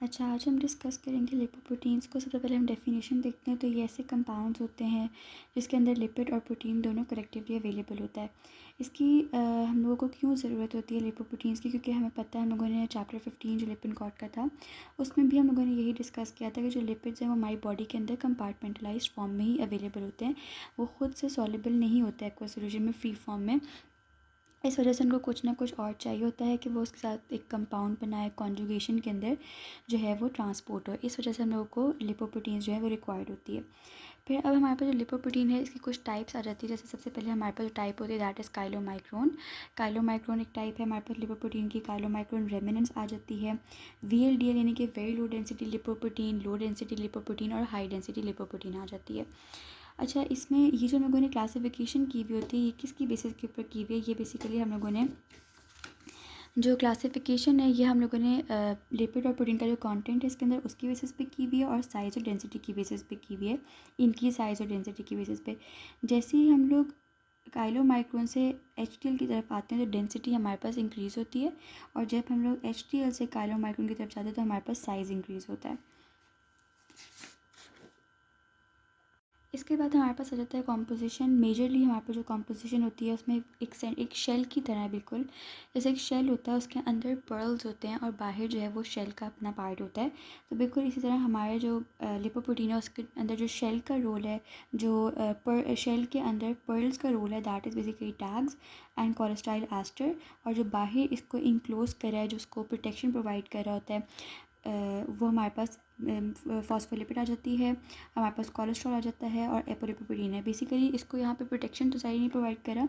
अच्छा, आज हम डिस्कस करेंगे लिपोप्रोटीन्स को। सबसे पहले हम डेफिनेशन देखते हैं। तो ये ऐसे कंपाउंड्स होते हैं जिसके अंदर लिपिड और प्रोटीन दोनों कलेक्टिवली अवेलेबल होता है। इसकी हम लोगों को क्यों ज़रूरत होती है लिपोप्रोटीन्स की, क्योंकि हमें पता है, हम लोगों ने चैप्टर 15 जो लिपिड गॉड का था उसमें भी हम लोगों ने यही डिस्कस किया था कि जो लिपिड्स हैं वो हमारी बॉडी के अंदर कंपार्टमेंटलाइज्ड फॉर्म में ही अवेलेबल होते हैं। वो खुद से सॉल्युबल नहीं होते एक्वस सॉल्यूशन में, फ्री फॉर्म में। इस वजह से उनको कुछ ना कुछ और चाहिए होता है कि वो उसके साथ एक कंपाउंड बनाए, कॉन्जुगेशन के अंदर जो है वो ट्रांसपोर्ट हो। इस वजह से हम लोगों को लिपोप्रोटीन्स जो है वो रिक्वायर्ड होती है। फिर अब हमारे पास जो लिपोप्रोटीन है इसकी कुछ टाइप्स आ जाती है। जैसे सबसे पहले हमारे पास जो टाइप होती है दैट इज़ काइलोमाइक्रोन। काइलोमाइक्रोन एक टाइप है हमारे पास लिपोप्रोटीन की। काइलोमाइक्रोन रेमिनेंस आ जाती है। VLDL यानी कि very low density lipoprotein, low density lipoprotein और हाई डेंसिटी लिपोप्रोटीन आ जाती है। अच्छा, इसमें ये जो हम लोगों ने क्लासिफिकेशन की हुई होती है ये किसकी बेसिस के ऊपर की हुई है? ये बेसिकली हम लोगों ने जो क्लासिफिकेशन है ये हम लोगों ने लिपिड और प्रोटीन का जो कंटेंट है इसके अंदर उसकी बेसिस पे की हुई है और साइज़ और डेंसिटी की बेसिस पे की हुई है, इनकी साइज़ और डेंसिटी की बेसिस पे। जैसे ही हम लोग काइलोमाइक्रोन से HDL की तरफ आते हैं तो डेंसिटी हमारे पास इंक्रीज़ होती है, और जब हम लोग HDL से काइलोमाइक्रोन की तरफ जाते हैं तो हमारे पास साइज़ इंक्रीज़ होता है। इसके बाद हमारे पास आ जाता है कॉम्पोजिशन। मेजरली हमारे पास जो कॉम्पोजिशन होती है उसमें एक शेल की तरह है बिल्कुल। जैसे एक शेल होता है उसके अंदर पर्ल्स होते हैं और बाहर जो है वो शेल का अपना पार्ट होता है। तो बिल्कुल इसी तरह हमारे जो लिपोप्रोटीन है उसके अंदर जो शेल का रोल है, जो शेल के अंदर पर्ल्स का रोल है that is basically TAGs and cholesterol ester. और जो बाहर इसको इनक्लोज कर रहा है, जो उसको प्रोटेक्शन प्रोवाइड कर रहा होता है, वो हमारे पास फॉस्फोलिपिड आ जाती है, हमारे पास कोलेस्ट्रॉल आ जाता है और एपोलिपोप्रोटीन है। बेसिकली इसको यहाँ पे प्रोटेक्शन तो सही नहीं प्रोवाइड करा।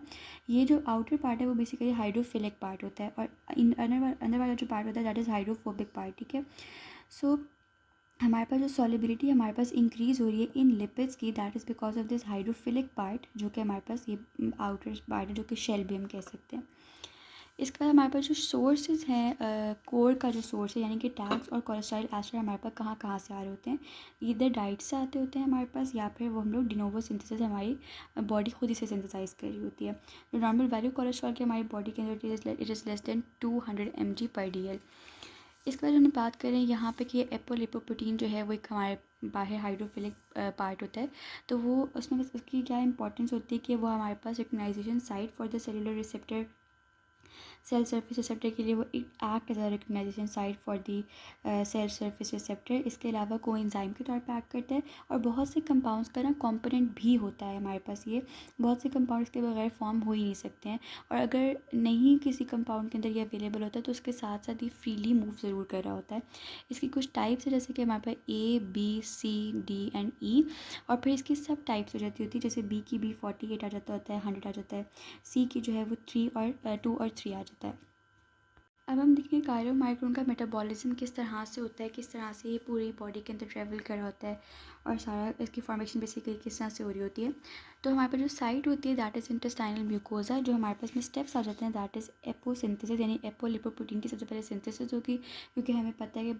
ये जो आउटर पार्ट है वो बेसिकली हाइड्रोफिलिक पार्ट होता है और अंदर वाला जो पार्ट होता है दैट इज़ हाइड्रोफोबिक पार्ट। ठीक है। सो हमारे पास जो सॉलिबिलिटी हमारे पास इंक्रीज़ हो रही है इन लिपिड्स की, that is because of this hydrophilic part जो कि हमारे पास ये आउटर पार्ट है, जो कि शेल भी हम कह सकते हैं। इसके बाद हमारे पास जो सोर्सेज हैं, कोर का जो सोर्स है यानी कि टैग्स और कोलेस्ट्रॉल एस्टर हमारे पास कहाँ कहाँ से आ रहे होते हैं? इधर डाइट से आते होते हैं हमारे पास, या फिर वो हम लोग डिनोवो सिंथेसिस हमारी बॉडी खुद ही से सिंथेसाइज कर रही होती है। जो नॉर्मल वैल्यू कोलेस्ट्रॉल की हमारी बॉडी के अंदर it is less than 200 mg/dl। इसके बाद हम बात करें यहाँ पे कि एपोलिपोप्रोटीन जो है वो एक हमारे बाहर हाइड्रोफिलिक पार्ट होता है। तो वो उसमें उसकी क्या इंपॉर्टेंस होती है कि वो हमारे पास recognisation site for the cellular receptor, cell surface receptor के लिए वो act as a recognisation site for the cell surface receptor. इसके अलावा कोएंजाइम के तौर पे एक्ट करता है और बहुत से कंपाउंड्स का ना कंपोनेंट भी होता है हमारे पास। ये बहुत से कंपाउंड्स के बगैर फॉर्म हो ही नहीं सकते हैं, और अगर नहीं किसी कंपाउंड के अंदर ये अवेलेबल होता है तो उसके साथ साथ ये फ्रीली मूव ज़रूर कर रहा होता है। इसकी कुछ टाइप्स है जैसे कि हमारे पास A, B, C, D and E, और फिर इसकी सब टाइप्स हो जाती होती है। जैसे B की B48 आ जाता होता है, 100 आ जाता है। C की जो है वो 2 और 3 आ जाता है। अब हम देखेंगे काइलोमाइक्रोन का मेटाबॉलिज्म किस तरह से होता है, किस तरह से ये पूरी बॉडी के अंदर ट्रैवल कर रहा होता है, और सारा इसकी फॉर्मेशन बेसिकली किस तरह से हो रही होती है। तो हमारे पास जो साइट होती है दैट इज़ इंटेस्टाइनल म्यूकोजा। जो हमारे पास में स्टेप्स आ जाते हैं दैट इज़ एपोसिंथेसिस, यानी एपोलिपोप्रोटीन की सबसे पहले सिंथेसिस होगी, क्योंकि हमें पता है कि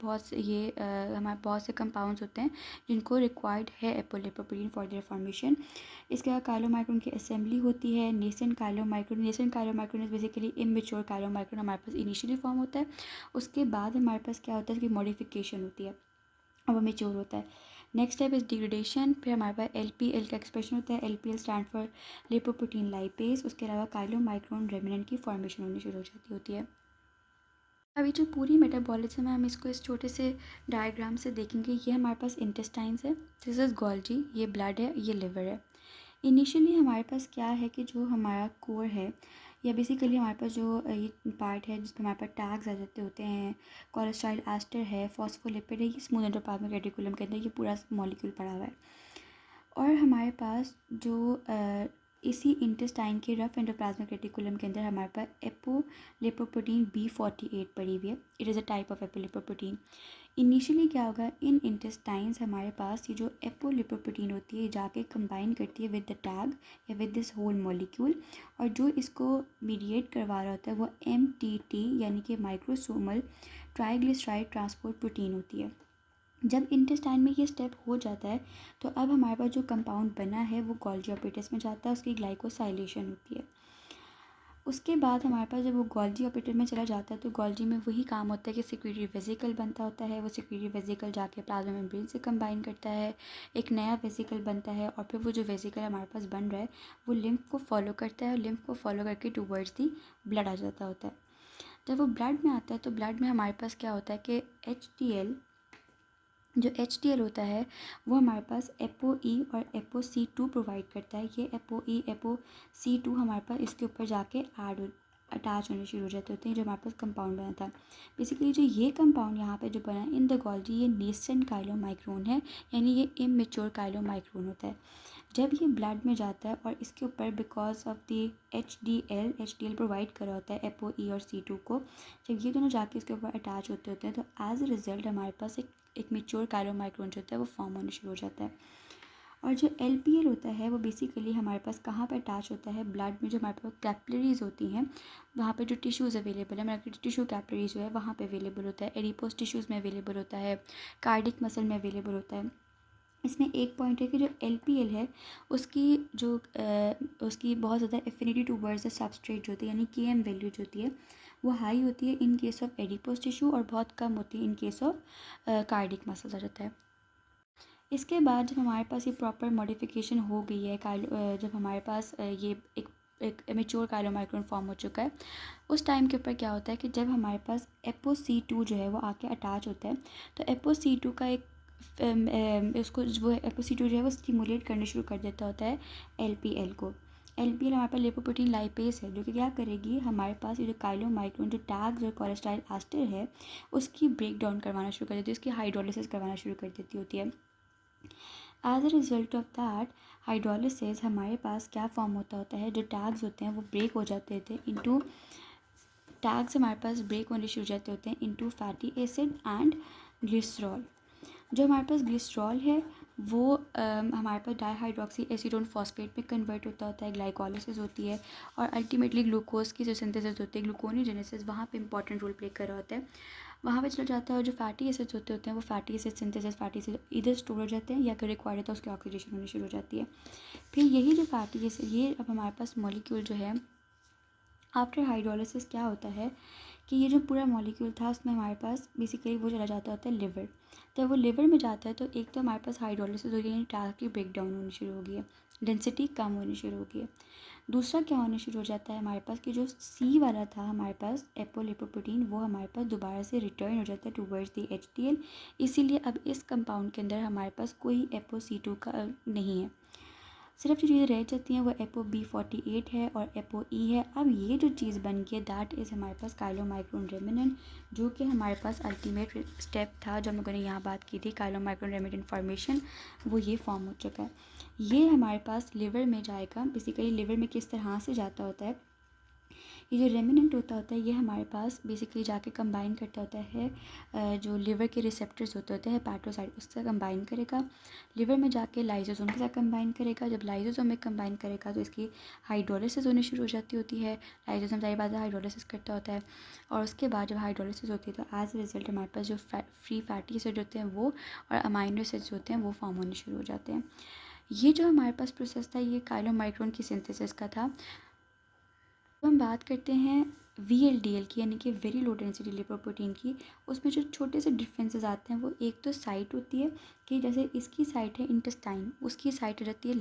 हमारे बहुत से कंपाउंड्स होते हैं जिनको रिक्वायर्ड है एपोलिपोप्रोटीन फॉर देयर फॉर्मेशन। इसके बाद काइलोमाइक्रोन की असेंबली होती है। Nascent chylomicron is basically immature chylomicron हमारे पास इनिशियली फॉर्म होता है। उसके बाद हमारे पास क्या होता है कि मॉडिफिकेशन होती है और वो मेच्योर होता है। Next step is degradation. फिर हमारे पास LPL का एक्सप्रेशन होता है। LPL stand for lipoprotein lipase. उसके अलावा काइलोमाइक्रोन रेमिनेंट की फॉर्मेशन होनी शुरू हो जाती होती है। अभी जो पूरी मेटाबॉलिज्म है हम इसको इस छोटे से डायग्राम से देखेंगे। ये हमारे पास इंटेस्टाइन्स है, दिस इज़ गोल्जी, ये ब्लड है, ये लिवर है। इनिशियली हमारे पास क्या है कि जो हमारा कोर है, या बेसिकली हमारे पास जो ये पार्ट है जिस पर हमारे पास टैग्स आ जाते होते हैं, कोलेस्ट्रॉल एस्टर है, फॉस्फोलिपिड है, ये स्मूथ एंडोप्लाज्मिक रेटिकुलम के अंदर ये पूरा मॉलिक्यूल पड़ा हुआ है। और हमारे पास जो इसी इंटेस्टाइन के रफ एंडोप्लाज्मिक रेटिकुलम के अंदर हमारे पास एपोलिपोप्रोटीन B48 पड़ी हुई है। It is a type of apolipoprotein. Initially क्या होगा, इन इंटेस्टाइन्स हमारे पास ये जो एपोलिपोप्रोटीन होती है जाके कंबाइन करती है विद द टैग या विद दिस होल मॉलिक्यूल, और जो इसको मीडिएट करवा रहा होता है वो MTT यानी कि माइक्रोसोमल ट्राइग्लिसराइड ट्रांसपोर्ट प्रोटीन होती है। जब इंटेस्टाइन में ये स्टेप हो जाता है तो अब हमारे पास जो कंपाउंड बना है वो गोल्गी ऑपरेटस में जाता है, उसकी ग्लाइकोसाइलेशन होती है। उसके बाद हमारे पास जब वो गोल्जी ऑपरेटर में चला जाता है तो गोल्जी में वही काम होता है कि सिक्रीटरी वेसिकल बनता होता है। वो सिक्रीटरी वेसिकल जाके प्लाज्मा मेम्ब्रेन से कंबाइन करता है, एक नया वेसिकल बनता है और फिर वो जो वेसिकल हमारे पास बन रहा है वो लिम्फ को फॉलो करता है और लिम्फ को फॉलो करके टूवर्ड्स दी ब्लड आ जाता होता है। जब वो ब्लड में आता है तो ब्लड में हमारे पास क्या होता है कि जो HDL होता है वो हमारे पास ApoE और ApoC2 प्रोवाइड करता है। ये ApoE ApoC2 हमारे पास इसके ऊपर जाके अटैच होने शुरू हो जाते होते हैं, जो हमारे पास कंपाउंड बना था। बेसिकली जो ये कंपाउंड यहाँ पे जो बना है इन द गोल्जी, ये नेसेंट काइलोमाइक्रोन है, यानी ये इमेच्योर काइलोमाइक्रोन होता है। जब ये ब्लड में जाता है और इसके ऊपर because of the HDL provide करा होता है ApoE और C2 को, जब ये दोनों जाके इसके ऊपर अटैच होते हैं तो एज अ रिज़ल्ट हमारे पास एक मेच्योर काइलोमाइक्रोन जो होता है वो फॉर्म होने शुरू हो जाता है। और जो LPL होता है वो बेसिकली हमारे पास कहाँ पर अटैच होता है, ब्लड में जो हमारे पास कैपिलरीज होती हैं वहाँ पे जो टिश्यूज़ अवेलेबल है, हमारा टिश्यू कैपिलरीज जो है वहाँ पे अवेलेबल होता है, एडिपोज टिश्यूज़ में अवेलेबल होता है, कार्डिक मसल में अवेलेबल होता है। इसमें एक पॉइंट है कि जो LPL है उसकी बहुत ज़्यादा एफिनिटी टूवर्ड्स द सबस्ट्रेट जो होती है, यानी KM वैल्यू जो होती है वो हाई होती है in case of adipose tissue और बहुत कम होती है in case of cardiac muscles आ जाता है। इसके बाद जब हमारे पास ये प्रॉपर मॉडिफिकेशन हो गई है जब हमारे पास ये एक मेच्योर काइलोमाइक्रोन फॉर्म हो चुका है, उस टाइम के ऊपर क्या होता है कि जब हमारे पास ApoC2 जो है वो आके अटैच होता है तो ApoC2 का एक उसको वो ApoC2 जो है वो स्टिमुलेट करने शुरू कर देता होता है LPL को। LPL हमारे पास लिपोप्रोटीन लाइपेज है जो कि क्या करेगी, हमारे पास ये जो काइलोमाइक्रोन जो टैग्स और कोलेस्ट्रॉल एस्टर है उसकी ब्रेक डाउन करवाना शुरू कर देती है, उसकी हाइड्रोलिसिस करवाना शुरू कर देती होती है। As a result of that hydrolysis हमारे पास क्या फॉर्म होता है, जो टैग्स होते हैं वो ब्रेक हो जाते थे इनटू टैग्स हमारे पास ब्रेक होने शुरू हो जाते होते हैं into fatty acid and glycerol. जो हमारे पास ग्लिसरॉल है वो हमारे पास डाईहाइड्रोक्सी एसीटोन फॉस्फेट में कन्वर्ट होता है, ग्लाइकोलिसिस होती है और अल्टीमेटली ग्लूकोज की जो सिंथेसिस होती है, ग्लूकोनियोजेनेसिस, वहाँ पे इंपॉर्टेंट रोल प्ले कर रहा होता है। वहाँ पे चला जाता है और जो फैटी एसिड्स होते हैं वो fatty acid synthesis fatty acid इधर स्टोर हो जाते हैं या अगर रिक्वायर्ड है तो उसकी ऑक्सीडेशन होनी शुरू हो जाती है। फिर यही जो फैटी एसिड ये अब हमारे पास मॉलिक्यूल जो है आफ्टर हाइड्रोलिसिस क्या होता है कि ये जो पूरा मॉलिक्यूल था उसमें हमारे पास बेसिकली वो चला जाता होता है लिवर। जब वो लिवर में जाता है तो एक तो हमारे पास हाइड्रोलिसिस हो गई, यानी टैग की ब्रेक डाउन होनी शुरू हो गई है, डेंसिटी कम होनी शुरू हो गई है। दूसरा क्या होने शुरू हो जाता है हमारे पास कि जो C वाला था हमारे पास एपोलिपोप्रोटीन वो हमारे पास दोबारा से रिटर्न हो जाता है टूवर्ड्स दी HDL। इसीलिए अब इस कंपाउंड के अंदर हमारे पास कोई ApoC2 का नहीं है, सिर्फ जो चीज़ें रह जाती हैं वो ApoB48 है और ApoE है। अब ये जो चीज़ बन गई है दैट इज़ हमारे पास काइलोमाइक्रोन रेमिनेंट, जो कि हमारे पास अल्टीमेट स्टेप था जो हम लोगों ने यहाँ बात की थी काइलोमाइक्रोन रेमिनेंट फॉर्मेशन, वो ये फॉर्म हो चुका है। ये हमारे पास लिवर में जाएगा, बेसिकली लिवर में किस तरह से जाता होता है, ये जो रेमिनेंट होता है ये हमारे पास बेसिकली जाके कंबाइन करता होता है जो लिवर के रिसेप्टर्स होते हैं हेपाटोसाइट उससे कंबाइन करेगा, लिवर में जाके लाइसोसोम के साथ कंबाइन करेगा। जब लाइसोसोम में कंबाइन करेगा तो इसकी हाइड्रोलिसिस होनी शुरू हो जाती होती है, लाइसोसोम सारी बात हाइड्रोलिसिस करता होता है और उसके बाद जब हाइड्रोलिसिस होती है तो एज ए रिजल्ट हमारे पास जो फ्री फैटी एसिड होते हैं वो और अमाइनो एसिड्स होते हैं वो फॉर्म होने शुरू हो जाते हैं। ये जो हमारे पास प्रोसेस था ये काइलोमाइक्रोन की सिंथेसिस का था। तो हम बात करते हैं VLDL की, यानी कि वेरी लो डेंसिटी लिपोप्रोटीन की। उसमें जो छोटे से डिफरेंसेस आते हैं वो एक तो साइट होती है कि जैसे इसकी साइट है इंटेस्टाइन, उसकी साइट रहती है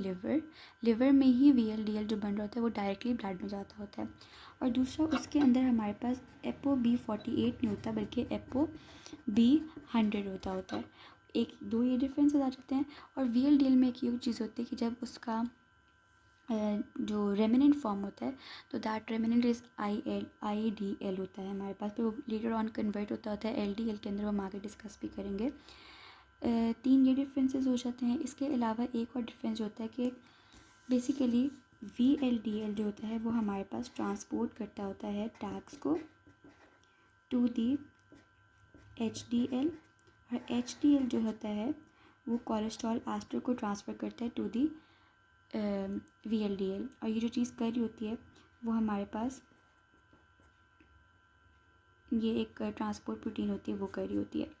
लिवर में ही VLDL जो बन रहा होता है वो डायरेक्टली ब्लड में जाता होता है। और दूसरा उसके अंदर हमारे पास ApoB48 नहीं होता बल्कि ApoB100 होता है। एक दो ये डिफरेंसेस आ जाते हैं। और VLDL में एक ये चीज़ होती है कि जब उसका जो रेमिनेंट फॉर्म होता है तो दैट रेमिनेंट इज़ IDL होता है हमारे पास, फिर वो लेटर ऑन कन्वर्ट होता है LDL के अंदर, वो हम आगे डिस्कस भी करेंगे। तीन ये डिफरेंसेस हो जाते हैं। इसके अलावा एक और डिफरेंस होता है कि बेसिकली VLDL जो होता है वो हमारे पास ट्रांसपोर्ट करता होता है टैग्स को टू दी HDL और HDL जो होता है वो कोलेस्ट्रॉल एस्टर को ट्रांसफ़र करता है टू दी VLDL। और ये जो चीज़ कर रही होती है वो हमारे पास ये एक ट्रांसपोर्ट प्रोटीन होती है वो कर रही होती है।